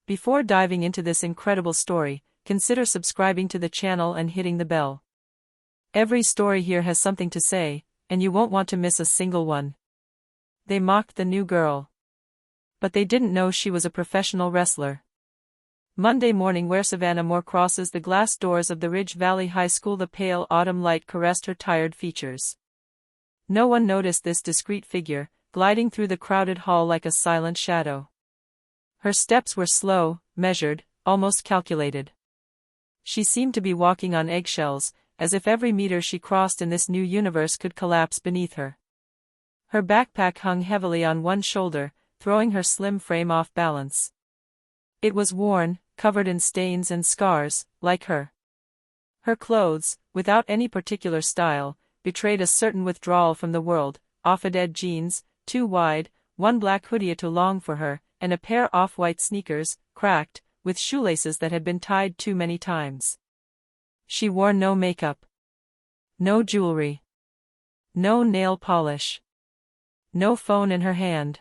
Before diving into this incredible story, consider subscribing to the channel and hitting the bell. Every story here has something to say, and you won't want to miss a single one. They mocked the new girl. But they didn't know she was a professional wrestler. Monday morning, where Savannah Moore crosses the glass doors of the Ridge Valley High School, the pale autumn light caressed her tired features. No one noticed this discreet figure, gliding through the crowded hall like a silent shadow. Her steps were slow, measured, almost calculated. She seemed to be walking on eggshells, as if every meter she crossed in this new universe could collapse beneath her. Her backpack hung heavily on one shoulder, throwing her slim frame off balance. It was worn, covered in stains and scars, like her. Her clothes, without any particular style, betrayed a certain withdrawal from the world: off-a-dead jeans, too wide, one black hoodie too long for her, and a pair off-white sneakers, cracked, with shoelaces that had been tied too many times. She wore no makeup. No jewelry. No nail polish. No phone in her hand.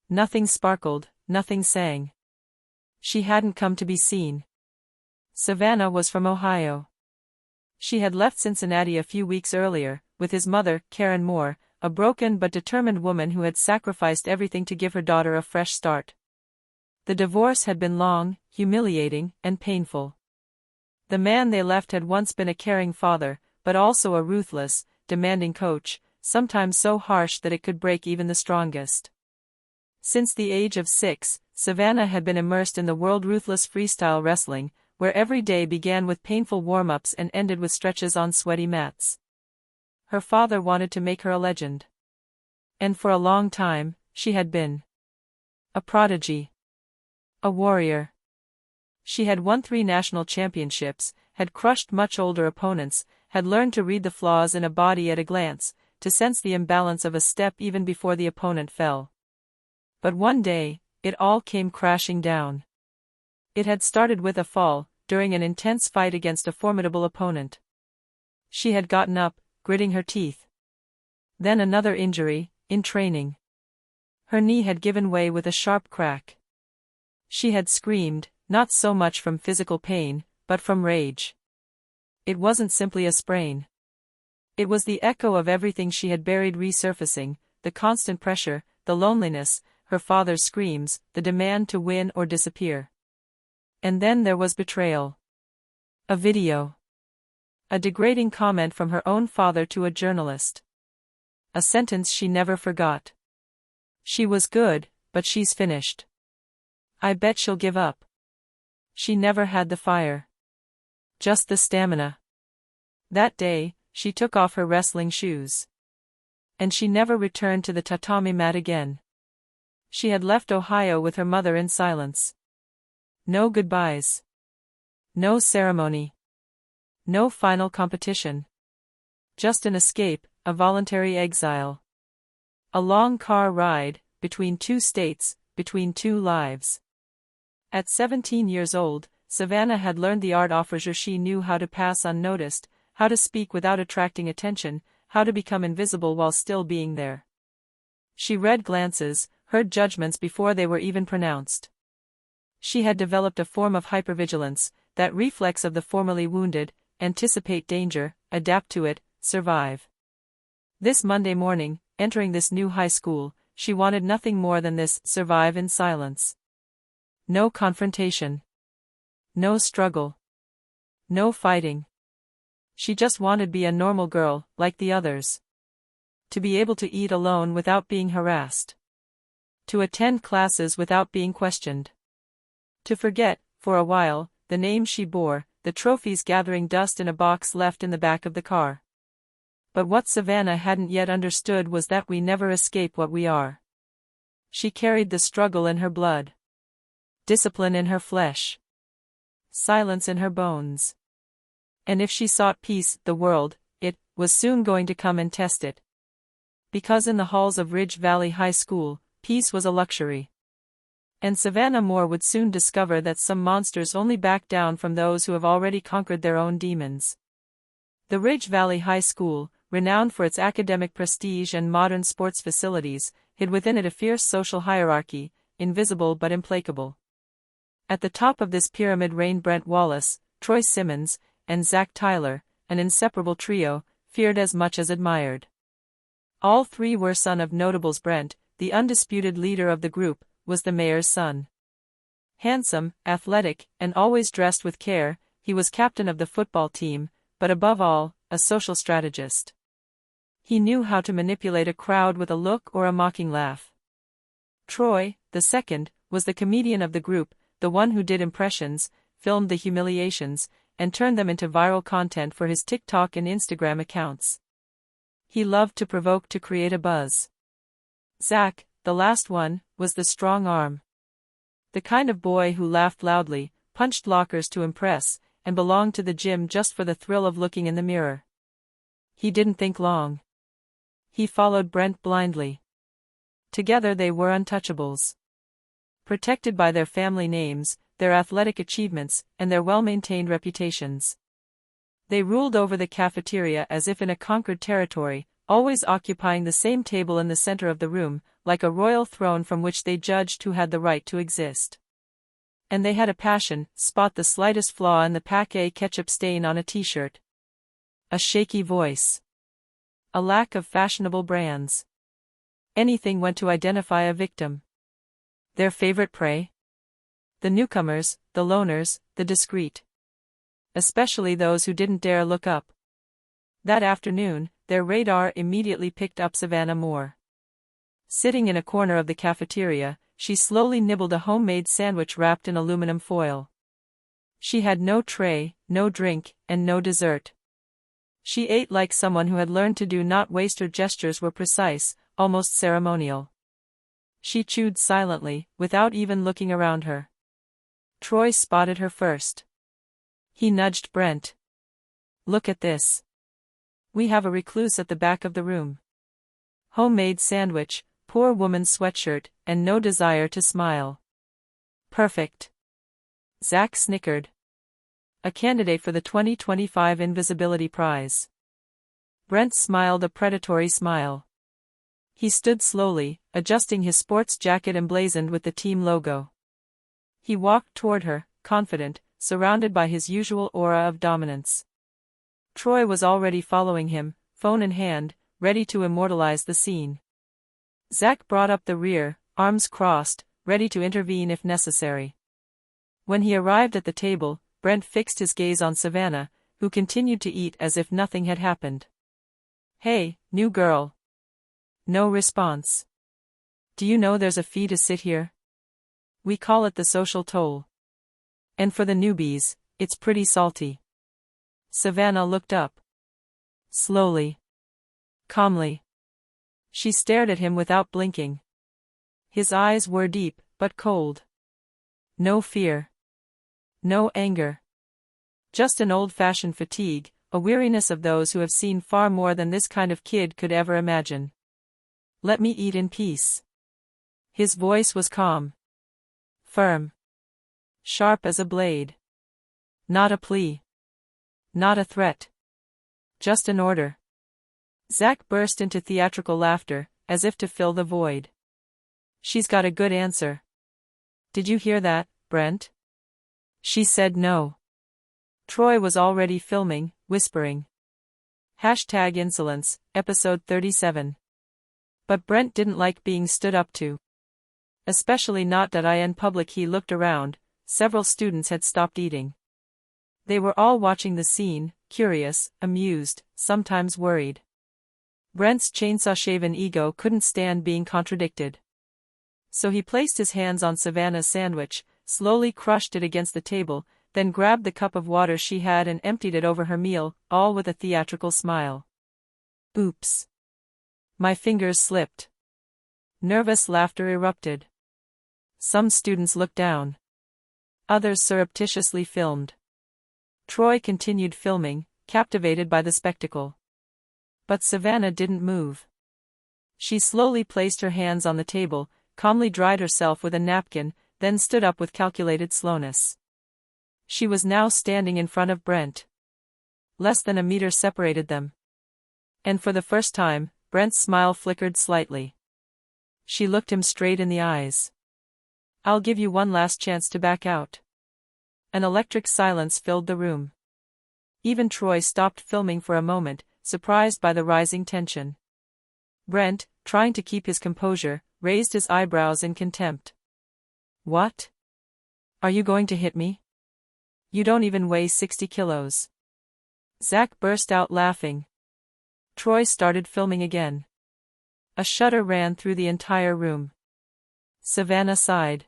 Nothing sparkled, nothing sang. She hadn't come to be seen. Savannah was from Ohio. She had left Cincinnati a few weeks earlier, with his mother, Karen Moore, a broken but determined woman who had sacrificed everything to give her daughter a fresh start. The divorce had been long, humiliating, and painful. The man they left had once been a caring father, but also a ruthless, demanding coach, sometimes so harsh that it could break even the strongest. Since the age of 6, Savannah had been immersed in the world ruthless freestyle wrestling, where every day began with painful warm-ups and ended with stretches on sweaty mats. Her father wanted to make her a legend. And for a long time, she had been a prodigy. A warrior. She had won 3 national championships, had crushed much older opponents, had learned to read the flaws in a body at a glance, to sense the imbalance of a step even before the opponent fell. But one day, it all came crashing down. It had started with a fall, during an intense fight against a formidable opponent. She had gotten up, gritting her teeth. Then another injury, in training. Her knee had given way with a sharp crack. She had screamed, not so much from physical pain, but from rage. It wasn't simply a sprain. It was the echo of everything she had buried resurfacing: the constant pressure, the loneliness, her father's screams, the demand to win or disappear. And then there was betrayal. A video. A degrading comment from her own father to a journalist. A sentence she never forgot. "She was good, but she's finished. I bet she'll give up." She never had the fire. Just the stamina. That day, she took off her wrestling shoes. And she never returned to the tatami mat again. She had left Ohio with her mother in silence. No goodbyes. No ceremony. No final competition. Just an escape, a voluntary exile. A long car ride, between 2 states, between 2 lives. At 17 years old, Savannah had learned the art of rage. She knew how to pass unnoticed, how to speak without attracting attention, how to become invisible while still being there. She read glances, heard judgments before they were even pronounced. She had developed a form of hypervigilance, that reflex of the formerly wounded: anticipate danger, adapt to it, survive. This Monday morning, entering this new high school, she wanted nothing more than this: survive in silence. No confrontation. No struggle. No fighting. She just wanted to be a normal girl, like the others. To be able to eat alone without being harassed. To attend classes without being questioned. To forget, for a while, the name she bore, the trophies gathering dust in a box left in the back of the car. But what Savannah hadn't yet understood was that we never escape what we are. She carried the struggle in her blood. Discipline in her flesh. Silence in her bones. And if she sought peace, the world, it was soon going to come and test it. Because in the halls of Ridge Valley High School, peace was a luxury. And Savannah Moore would soon discover that some monsters only back down from those who have already conquered their own demons. The Ridge Valley High School, renowned for its academic prestige and modern sports facilities, hid within it a fierce social hierarchy, invisible but implacable. At the top of this pyramid reigned Brent Wallace, Troy Simmons, and Zach Tyler, an inseparable trio, feared as much as admired. All three were sons of notables. Brent, the undisputed leader of the group, was the mayor's son. Handsome, athletic, and always dressed with care, he was captain of the football team, but above all, a social strategist. He knew how to manipulate a crowd with a look or a mocking laugh. Troy, the second, was the comedian of the group, the one who did impressions, filmed the humiliations, and turned them into viral content for his TikTok and Instagram accounts. He loved to provoke to create a buzz. Zach, the last one, was the strong arm. The kind of boy who laughed loudly, punched lockers to impress, and belonged to the gym just for the thrill of looking in the mirror. He didn't think long. He followed Brent blindly. Together they were untouchables. Protected by their family names, their athletic achievements, and their well-maintained reputations. They ruled over the cafeteria as if in a conquered territory, always occupying the same table in the center of the room, like a royal throne from which they judged who had the right to exist. And they had a passion: spot the slightest flaw in the Paquet ketchup stain on a t-shirt. A shaky voice. A lack of fashionable brands. Anything went to identify a victim. Their favorite prey? The newcomers, the loners, the discreet. Especially those who didn't dare look up. That afternoon, their radar immediately picked up Savannah Moore. Sitting in a corner of the cafeteria, she slowly nibbled a homemade sandwich wrapped in aluminum foil. She had no tray, no drink, and no dessert. She ate like someone who had learned to do not waste. Her gestures were precise, almost ceremonial. She chewed silently, without even looking around her. Troy spotted her first. He nudged Brent. "Look at this. We have a recluse at the back of the room. Homemade sandwich, poor woman's sweatshirt, and no desire to smile. Perfect." Zach snickered. A candidate for the 2025 Invisibility Prize. Brent smiled a predatory smile. He stood slowly, adjusting his sports jacket emblazoned with the team logo. He walked toward her, confident, surrounded by his usual aura of dominance. Troy was already following him, phone in hand, ready to immortalize the scene. Zach brought up the rear, arms crossed, ready to intervene if necessary. When he arrived at the table, Brent fixed his gaze on Savannah, who continued to eat as if nothing had happened. "Hey, new girl." No response. "Do you know there's a fee to sit here? We call it the social toll. And for the newbies, it's pretty salty." Savannah looked up. Slowly. Calmly. She stared at him without blinking. His eyes were deep, but cold. No fear. No anger. Just an old-fashioned fatigue, a weariness of those who have seen far more than this kind of kid could ever imagine. "Let me eat in peace." His voice was calm. Firm. Sharp as a blade. Not a plea. Not a threat. Just an order. Zach burst into theatrical laughter, as if to fill the void. "She's got a good answer. Did you hear that, Brent?" She said no. Troy was already filming, whispering. #Insolence, episode 37. But Brent didn't like being stood up to. Especially not in public. He looked around. Several students had stopped eating. They were all watching the scene, curious, amused, sometimes worried. Brent's chainsaw-shaven ego couldn't stand being contradicted. So he placed his hands on Savannah's sandwich, slowly crushed it against the table, then grabbed the cup of water she had and emptied it over her meal, all with a theatrical smile. "Oops. My fingers slipped." Nervous laughter erupted. Some students looked down. Others surreptitiously filmed. Troy continued filming, captivated by the spectacle. But Savannah didn't move. She slowly placed her hands on the table, calmly dried herself with a napkin, then stood up with calculated slowness. She was now standing in front of Brent. Less than a meter separated them. And for the first time, Brent's smile flickered slightly. She looked him straight in the eyes. I'll give you one last chance to back out. An electric silence filled the room. Even Troy stopped filming for a moment, surprised by the rising tension. Brent, trying to keep his composure, raised his eyebrows in contempt. What? Are you going to hit me? You don't even weigh 60 kilos. Zach burst out laughing. Troy started filming again. A shudder ran through the entire room. Savannah sighed.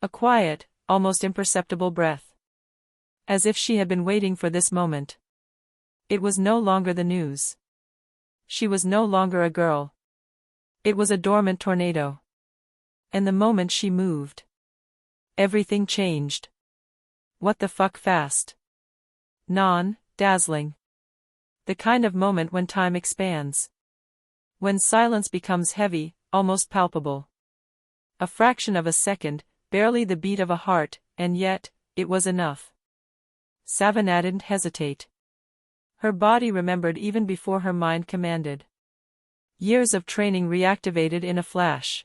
A quiet, almost imperceptible breath. As if she had been waiting for this moment. It was no longer the news. She was no longer a girl. It was a dormant tornado. And the moment she moved, everything changed. What the fuck fast? Dazzling. The kind of moment when time expands. When silence becomes heavy, almost palpable. A fraction of a second, barely the beat of a heart, and yet, it was enough. Savannah didn't hesitate. Her body remembered even before her mind commanded. Years of training reactivated in a flash.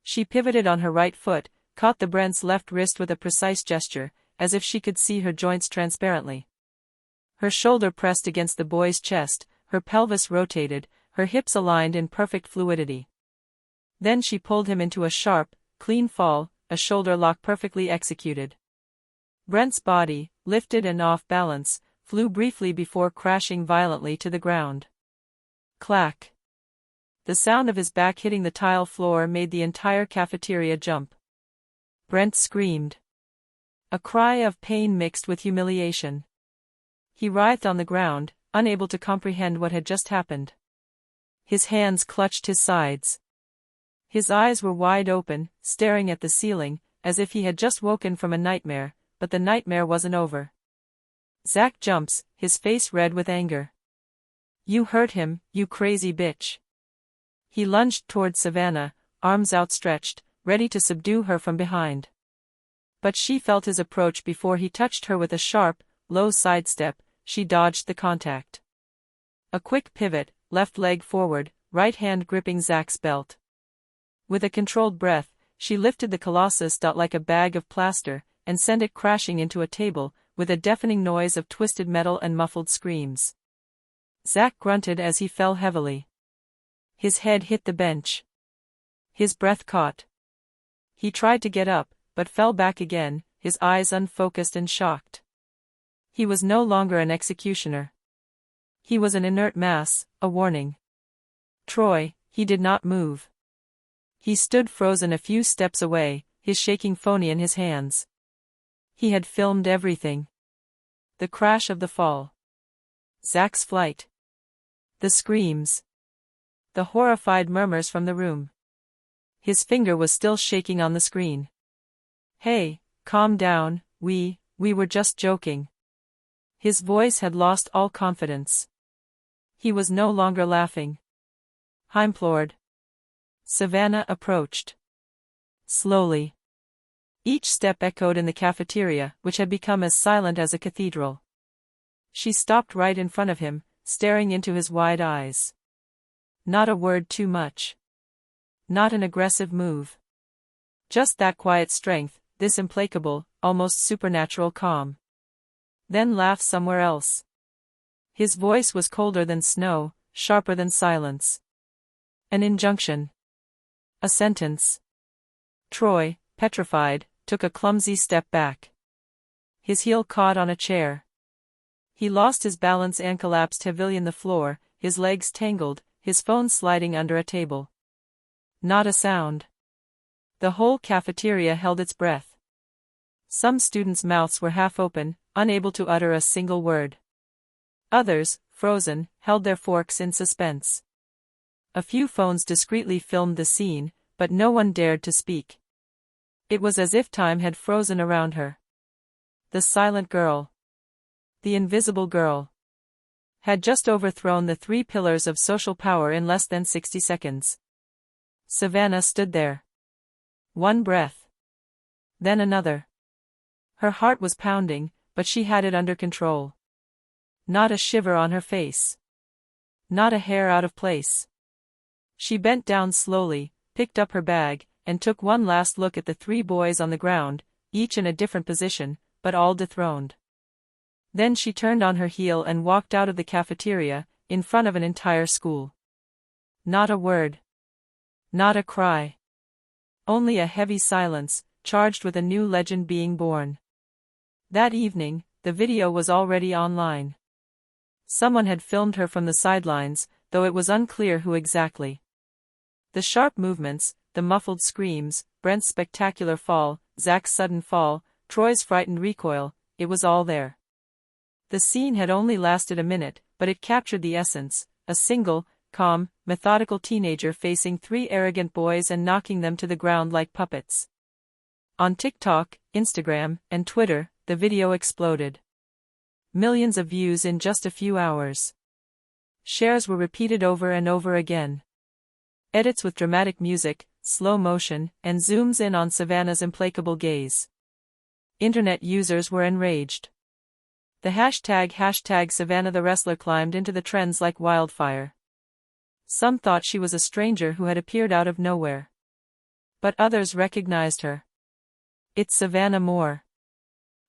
She pivoted on her right foot, caught the Brent's left wrist with a precise gesture, as if she could see her joints transparently. Her shoulder pressed against the boy's chest, her pelvis rotated, her hips aligned in perfect fluidity. Then she pulled him into a sharp, clean fall, a shoulder lock perfectly executed. Brent's body, lifted and off balance, flew briefly before crashing violently to the ground. Clack. The sound of his back hitting the tile floor made the entire cafeteria jump. Brent screamed. A cry of pain mixed with humiliation. He writhed on the ground, unable to comprehend what had just happened. His hands clutched his sides. His eyes were wide open, staring at the ceiling, as if he had just woken from a nightmare, but the nightmare wasn't over. Zach jumps, his face red with anger. You hurt him, you crazy bitch. He lunged toward Savannah, arms outstretched, ready to subdue her from behind. But she felt his approach before he touched her with a sharp, low sidestep. She dodged the contact. A quick pivot, left leg forward, right hand gripping Zach's belt. With a controlled breath, she lifted the colossus like a bag of plaster, and sent it crashing into a table, with a deafening noise of twisted metal and muffled screams. Zach grunted as he fell heavily. His head hit the bench. His breath caught. He tried to get up, but fell back again, his eyes unfocused and shocked. He was no longer an executioner. He was an inert mass, a warning. Troy, he did not move. He stood frozen a few steps away, his shaking phone in his hands. He had filmed everything. The crash of the fall. Zach's flight. The screams. The horrified murmurs from the room. His finger was still shaking on the screen. Hey, calm down, we were just joking. His voice had lost all confidence. He was no longer laughing. I implored. Savannah approached. Slowly. Each step echoed in the cafeteria, which had become as silent as a cathedral. She stopped right in front of him, staring into his wide eyes. Not a word too much. Not an aggressive move. Just that quiet strength, this implacable, almost supernatural calm. Then laugh somewhere else. His voice was colder than snow, sharper than silence. An injunction. A sentence. Troy, petrified, took a clumsy step back. His heel caught on a chair. He lost his balance and collapsed heavily on the floor, his legs tangled, his phone sliding under a table. Not a sound. The whole cafeteria held its breath. Some students' mouths were half open, unable to utter a single word. Others, frozen, held their forks in suspense. A few phones discreetly filmed the scene, but no one dared to speak. It was as if time had frozen around her. The silent girl. The invisible girl. Had just overthrown the 3 pillars of social power in less than 60 seconds. Savannah stood there. One breath. Then another. Her heart was pounding, but she had it under control. Not a shiver on her face. Not a hair out of place. She bent down slowly, picked up her bag, and took one last look at the three boys on the ground, each in a different position, but all dethroned. Then she turned on her heel and walked out of the cafeteria, in front of an entire school. Not a word. Not a cry. Only a heavy silence, charged with a new legend being born. That evening, the video was already online. Someone had filmed her from the sidelines, though it was unclear who exactly. The sharp movements, the muffled screams, Brent's spectacular fall, Zach's sudden fall, Troy's frightened recoil, it was all there. The scene had only lasted a minute, but it captured the essence: a single, calm, methodical teenager facing three arrogant boys and knocking them to the ground like puppets. On TikTok, Instagram, and Twitter, the video exploded. Millions of views in just a few hours. Shares were repeated over and over again. Edits with dramatic music, slow motion, and zooms in on Savannah's implacable gaze. Internet users were enraged. The hashtag Savannah the wrestler climbed into the trends like wildfire. Some thought she was a stranger who had appeared out of nowhere. But others recognized her. It's Savannah Moore.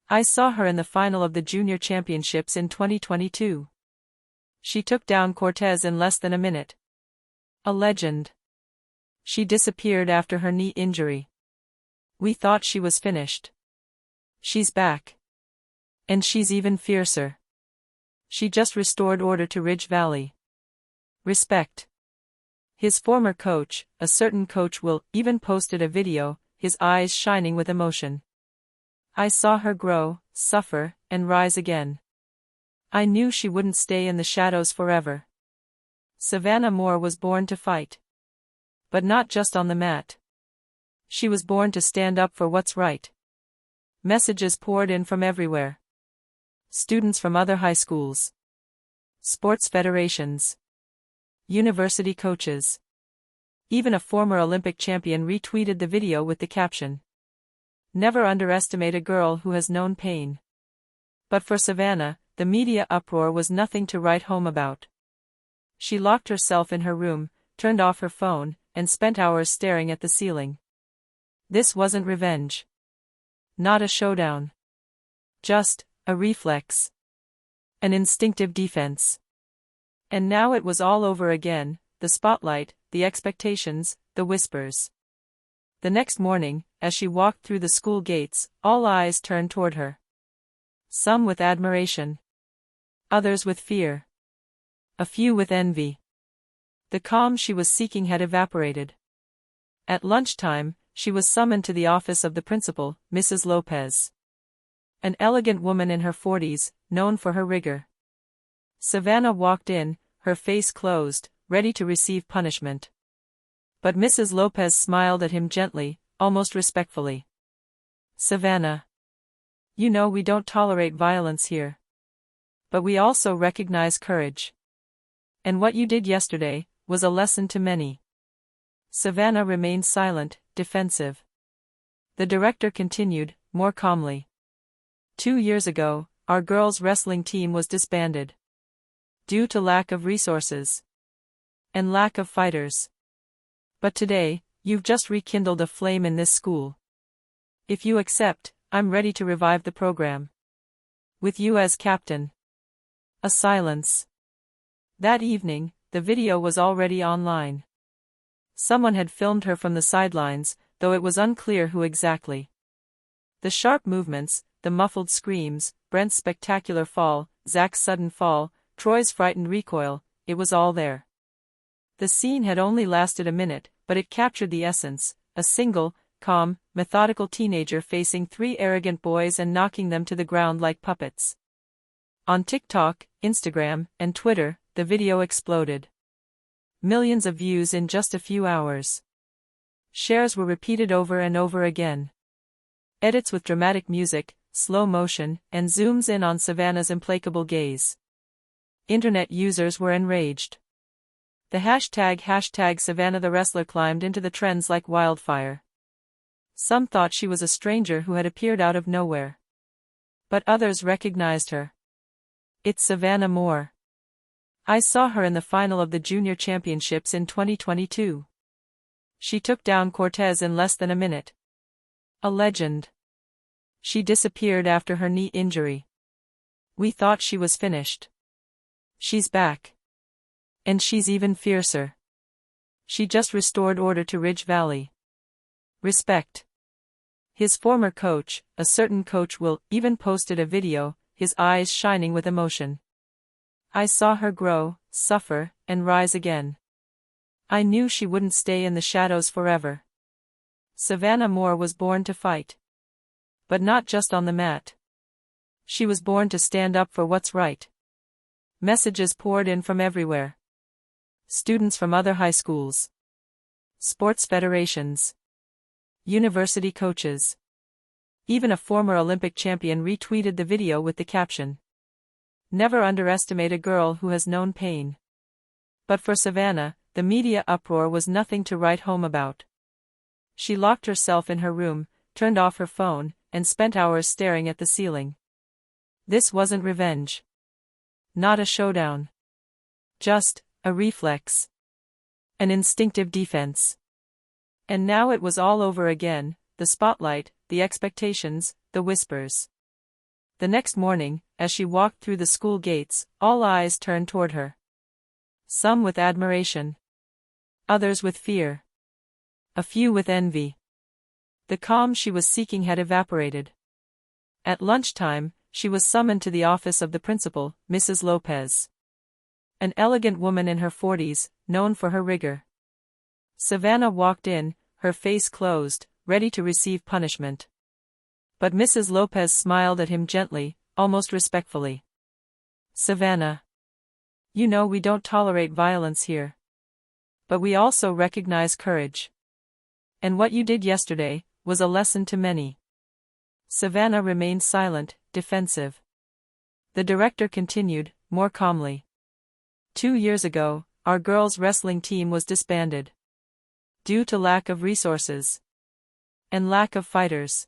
I saw her in the final of the Junior Championships in 2022. She took down Cortez in less than a minute. A legend. She disappeared after her knee injury. We thought she was finished. She's back. And she's even fiercer. She just restored order to Ridge Valley. Respect. His former coach, a certain Coach Will, even posted a video, his eyes shining with emotion. I saw her grow, suffer, and rise again. I knew she wouldn't stay in the shadows forever. Savannah Moore was born to fight. But not just on the mat. She was born to stand up for what's right. Messages poured in from everywhere. Students from other high schools. Sports federations. University coaches. Even a former Olympic champion retweeted the video with the caption, "Never underestimate a girl who has known pain." But for Savannah, the media uproar was nothing to write home about. She locked herself in her room, turned off her phone, and spent hours staring at the ceiling. This wasn't revenge. Not a showdown. Just a reflex. An instinctive defense. And now it was all over again, the spotlight, the expectations, the whispers. The next morning, as she walked through the school gates, all eyes turned toward her. Some with admiration. Others with fear. A few with envy. The calm she was seeking had evaporated. At lunchtime, she was summoned to the office of the principal, Mrs. Lopez. An elegant woman in her 40s, known for her rigor. Savannah walked in, her face closed, ready to receive punishment. But Mrs. Lopez smiled at him gently, almost respectfully. "Savannah. You know we don't tolerate violence here. But we also recognize courage. And what you did yesterday was a lesson to many." Savannah remained silent, defensive. The director continued, more calmly. 2 years ago, our girls' wrestling team was disbanded. Due to lack of resources. And lack of fighters. But today, you've just rekindled a flame in this school. If you accept, I'm ready to revive the program. With you as captain. A silence. That evening, the video was already online. Someone had filmed her from the sidelines, though it was unclear who exactly. The sharp movements, the muffled screams, Brent's spectacular fall, Zach's sudden fall, Troy's frightened recoil, it was all there. The scene had only lasted a minute, but it captured the essence: a single, calm, methodical teenager facing three arrogant boys and knocking them to the ground like puppets. On TikTok, Instagram, and Twitter, the video exploded. Millions of views in just a few hours. Shares were repeated over and over again. Edits with dramatic music, slow motion, and zooms in on Savannah's implacable gaze. Internet users were enraged. The hashtag Savannah the wrestler climbed into the trends like wildfire. Some thought she was a stranger who had appeared out of nowhere. But others recognized her. It's Savannah Moore. I saw her in the final of the Junior Championships in 2022. She took down Cortez in less than a minute. A legend. She disappeared after her knee injury. We thought she was finished. She's back. And she's even fiercer. She just restored order to Ridge Valley. Respect. His former coach, a certain Coach Will, even posted a video, his eyes shining with emotion. I saw her grow, suffer, and rise again. I knew she wouldn't stay in the shadows forever. Savannah Moore was born to fight. But not just on the mat. She was born to stand up for what's right. Messages poured in from everywhere. Students from other high schools. Sports federations. University coaches. Even a former Olympic champion retweeted the video with the caption, "Never underestimate a girl who has known pain." But for Savannah, the media uproar was nothing to write home about. She locked herself in her room, turned off her phone, and spent hours staring at the ceiling. This wasn't revenge. Not a showdown. Just a reflex. An instinctive defense. And now it was all over again, the spotlight, the expectations, the whispers. The next morning, as she walked through the school gates, all eyes turned toward her. Some with admiration. Others with fear. A few with envy. The calm she was seeking had evaporated. At lunchtime, she was summoned to the office of the principal, Mrs. Lopez. An elegant woman in her 40s, known for her rigor. Savannah walked in, her face closed, ready to receive punishment. But Mrs. Lopez smiled at him gently, almost respectfully. "Savannah. You know we don't tolerate violence here. But we also recognize courage. And what you did yesterday was a lesson to many." Savannah remained silent, defensive. The director continued, more calmly. 2 years ago, our girls' wrestling team was disbanded. Due to lack of resources. And lack of fighters.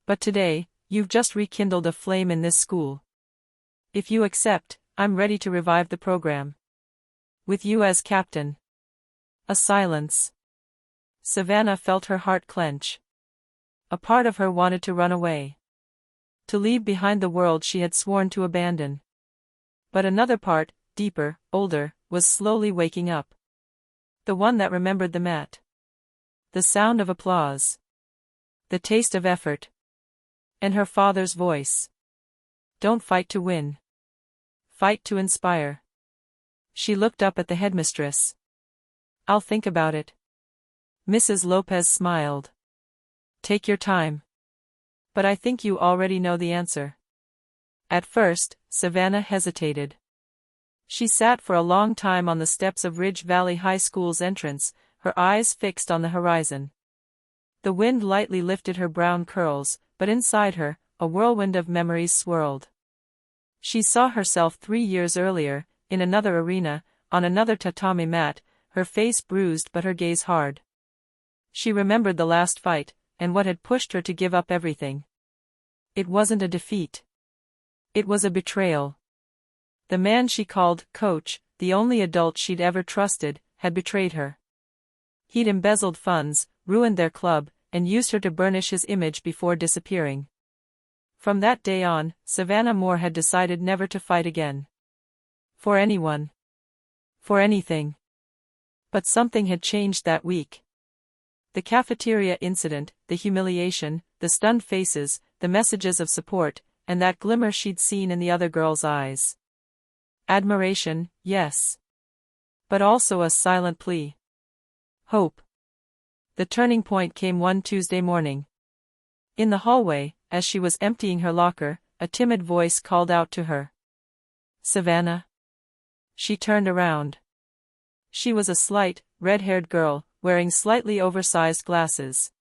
But today, you've just rekindled a flame in this school. If you accept, I'm ready to revive the program. With you as captain. A silence. Savannah felt her heart clench. A part of her wanted to run away. To leave behind the world she had sworn to abandon. But another part, deeper, older, was slowly waking up. The one that remembered the mat. The sound of applause. The taste of effort. And her father's voice. Don't fight to win. Fight to inspire. She looked up at the headmistress. I'll think about it. Mrs. Lopez smiled. Take your time. But I think you already know the answer. At first, Savannah hesitated. She sat for a long time on the steps of Ridge Valley High School's entrance, her eyes fixed on the horizon. The wind lightly lifted her brown curls, but inside her, a whirlwind of memories swirled. She saw herself 3 years earlier, in another arena, on another tatami mat, her face bruised but her gaze hard. She remembered the last fight, and what had pushed her to give up everything. It wasn't a defeat. It was a betrayal. The man she called Coach, the only adult she'd ever trusted, had betrayed her. He'd embezzled funds, ruined their club, and used her to burnish his image before disappearing. From that day on, Savannah Moore had decided never to fight again. For anyone. For anything. But something had changed that week. The cafeteria incident, the humiliation, the stunned faces, the messages of support, and that glimmer she'd seen in the other girl's eyes. Admiration, yes. But also a silent plea. Hope. The turning point came one Tuesday morning. In the hallway, as she was emptying her locker, a timid voice called out to her. Savannah? She turned around. She was a slight, red-haired girl, wearing slightly oversized glasses.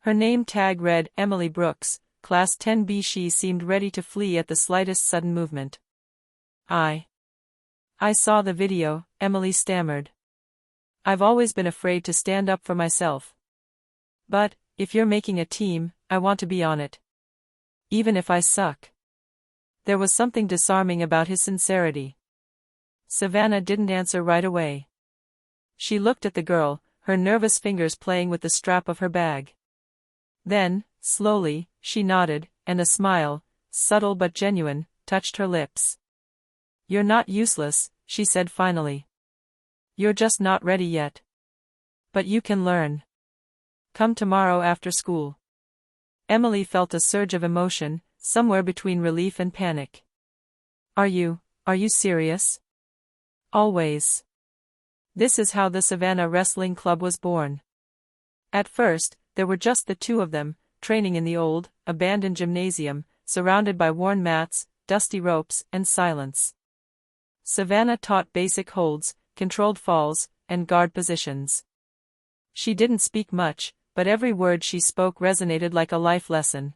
Her name tag read Emily Brooks, Class 10B. She seemed ready to flee at the slightest sudden movement. I saw the video, Emily stammered. I've always been afraid to stand up for myself. But, if you're making a team, I want to be on it. Even if I suck. There was something disarming about his sincerity. Savannah didn't answer right away. She looked at the girl, her nervous fingers playing with the strap of her bag. Then, slowly, she nodded, and a smile, subtle but genuine, touched her lips. "You're not useless," she said finally. "You're just not ready yet. But you can learn. Come tomorrow after school." Emily felt a surge of emotion, somewhere between relief and panic. Are you serious?" "Always. This is how the Savannah Wrestling Club was born." At first, there were just the two of them, training in the old, abandoned gymnasium, surrounded by worn mats, dusty ropes, and silence. Savannah taught basic holds, controlled falls, and guard positions. She didn't speak much, but every word she spoke resonated like a life lesson.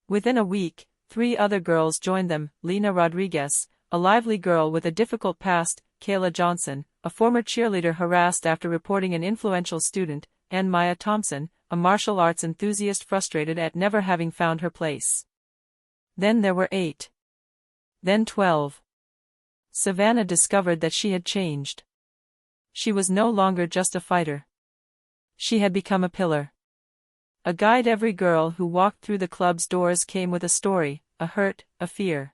Within a week, 3 other girls joined them: Lena Rodriguez, a lively girl with a difficult past; Kayla Johnson, a former cheerleader harassed after reporting an influential student; and Maya Thompson, a martial arts enthusiast frustrated at never having found her place. Then there were 8. Then 12. Savannah discovered that she had changed. She was no longer just a fighter. She had become a pillar. A guide. Every girl who walked through the club's doors came with a story, a hurt, a fear.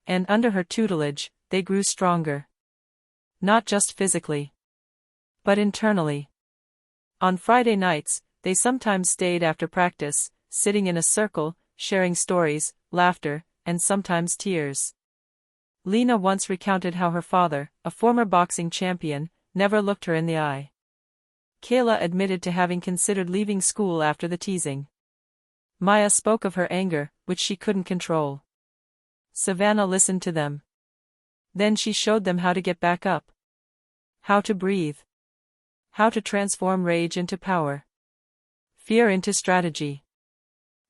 And under her tutelage, they grew stronger. Not just physically, but internally. On Friday nights, they sometimes stayed after practice, sitting in a circle, sharing stories, laughter, and sometimes tears. Lena once recounted how her father, a former boxing champion, never looked her in the eye. Kayla admitted to having considered leaving school after the teasing. Maya spoke of her anger, which she couldn't control. Savannah listened to them. Then she showed them how to get back up. How to breathe. How to transform rage into power. Fear into strategy.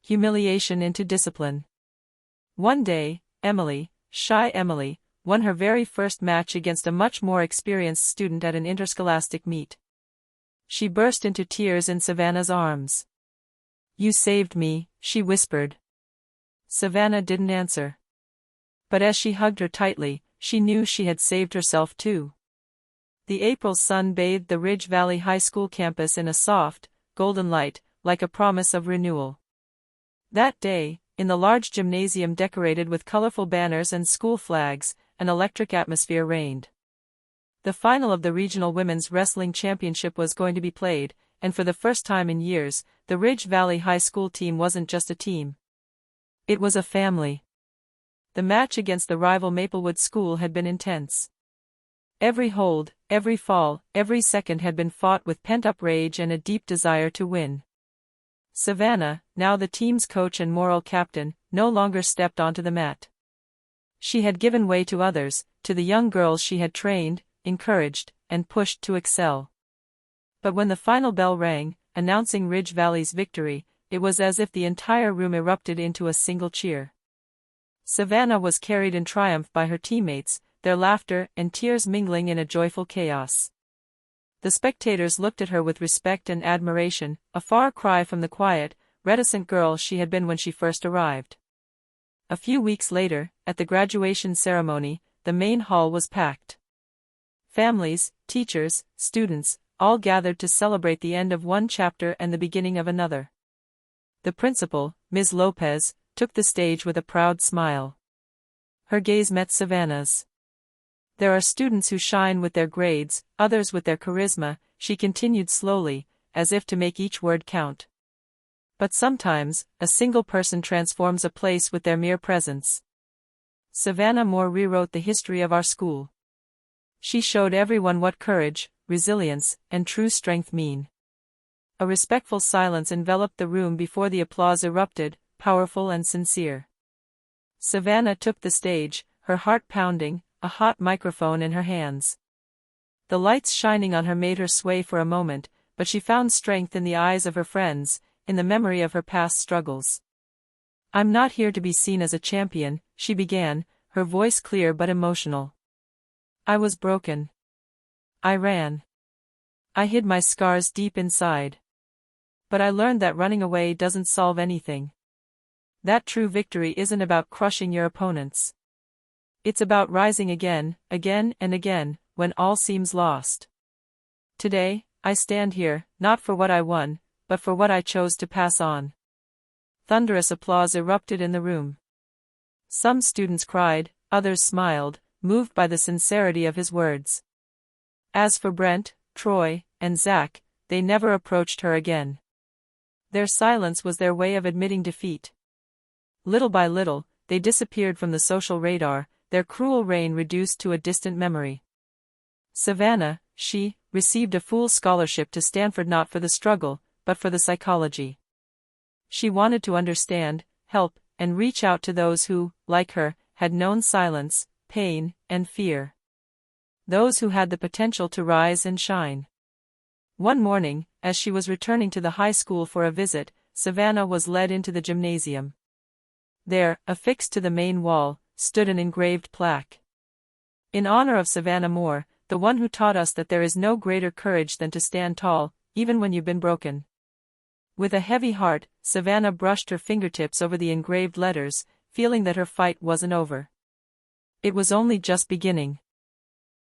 Humiliation into discipline. One day, Emily, shy Emily, won her very first match against a much more experienced student at an interscholastic meet. She burst into tears in Savannah's arms. "You saved me," she whispered. Savannah didn't answer. But as she hugged her tightly, she knew she had saved herself too. The April sun bathed the Ridge Valley High School campus in a soft, golden light, like a promise of renewal. That day, in the large gymnasium decorated with colorful banners and school flags, an electric atmosphere reigned. The final of the Regional Women's Wrestling Championship was going to be played, and for the first time in years, the Ridge Valley High School team wasn't just a team. It was a family. The match against the rival Maplewood School had been intense. Every hold, every fall, every second had been fought with pent-up rage and a deep desire to win. Savannah, now the team's coach and moral captain, no longer stepped onto the mat. She had given way to others, to the young girls she had trained, encouraged, and pushed to excel. But when the final bell rang, announcing Ridge Valley's victory, it was as if the entire room erupted into a single cheer. Savannah was carried in triumph by her teammates, their laughter and tears mingling in a joyful chaos. The spectators looked at her with respect and admiration, a far cry from the quiet, reticent girl she had been when she first arrived. A few weeks later, at the graduation ceremony, the main hall was packed. Families, teachers, students, all gathered to celebrate the end of one chapter and the beginning of another. The principal, Ms. Lopez, took the stage with a proud smile. Her gaze met Savannah's. "There are students who shine with their grades, others with their charisma," she continued slowly, as if to make each word count. "But sometimes, a single person transforms a place with their mere presence." Savannah Moore rewrote the history of our school. She showed everyone what courage, resilience, and true strength mean. A respectful silence enveloped the room before the applause erupted, powerful and sincere. Savannah took the stage, her heart pounding, a hot microphone in her hands. The lights shining on her made her sway for a moment, but she found strength in the eyes of her friends, in the memory of her past struggles. "I'm not here to be seen as a champion," she began, her voice clear but emotional. "I was broken. I ran. I hid my scars deep inside. But I learned that running away doesn't solve anything. That true victory isn't about crushing your opponents. It's about rising again, again and again, when all seems lost. Today, I stand here, not for what I won, but for what I chose to pass on." Thunderous applause erupted in the room. Some students cried, others smiled, moved by the sincerity of his words. As for Brent, Troy, and Zach, they never approached her again. Their silence was their way of admitting defeat. Little by little, they disappeared from the social radar, their cruel reign reduced to a distant memory. Savannah, she, received a full scholarship to Stanford not for the struggle, but for the psychology. She wanted to understand, help, and reach out to those who, like her, had known silence, pain, and fear. Those who had the potential to rise and shine. One morning, as she was returning to the high school for a visit, Savannah was led into the gymnasium. There, affixed to the main wall, stood an engraved plaque. "In honor of Savannah Moore, the one who taught us that there is no greater courage than to stand tall, even when you've been broken." With a heavy heart, Savannah brushed her fingertips over the engraved letters, feeling that her fight wasn't over. It was only just beginning.